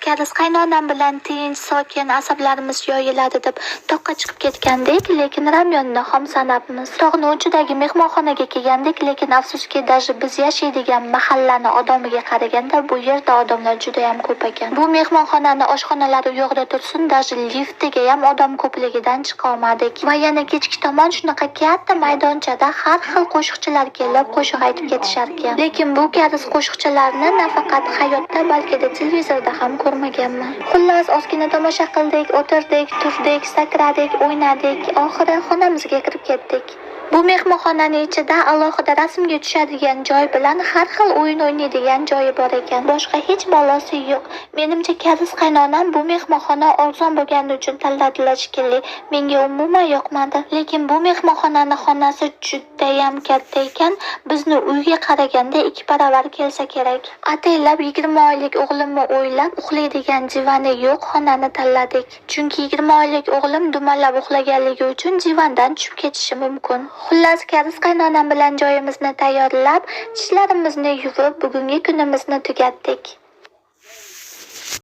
Kariz qaynonam bilan tinch, sokin, asablarimiz yoyiladi deb toqqa chiqib ketgandik, lekin Ramyonni xom sanabmiz. Tog'ni uchidagi mehmonxonaga kelgandik, lekin afsuski, даже biz yashaydigan mahallani odamiga qaraganda bu yerda odamlar juda ham ko'p ekan. Bu mehmonxonani oshxonalari u yoqda tursin, даже liftiga ham odam ko'pligidan chiqa olmadik. Va yana kechki tomon shunaqa katta maydonchada har xil qo'shiqchilar kelib qo'shiq aytib ketishar ekan. Lekin bu Kariz qo'shiqchilarni nafaqat hayotda, balki televizorda ham ko'rmaganman. Xullas, ozgina tomosha qildik, o'tirdik, turdik, sakradik, o'ynadik, oxiri xonamizga kirib ketdik. Bu mehmonxonaning ichida alohida rasmga tushadigan joy bilan har xil o'yin o'ynaydigan joyi bor ekan. Boshqa hech balosi yo'q. Menimcha Kariz qaynonam bu mehmonxona arzon bo'lgani uchun tanladilar shekilli. Menga umuman yoqmadi. Lekin bu mehmonxonani xonasi juda ham katta ekan. Bizni uyga qaraganda ikki baravar kelsa kerak. Ataylab 20 oylik o'g'limni o'ylab uxlaydigan divani yo'q xonani tanladik. Chunki 20 oylik o'g'lim dumalab uxlaganligi uchun divandan tushib ketishi mumkin. Xullas, Kariz qaynonam bilan joyimizni tayyorlab, tishlarimizni yuvib, bugungi kunimizni tugatdik.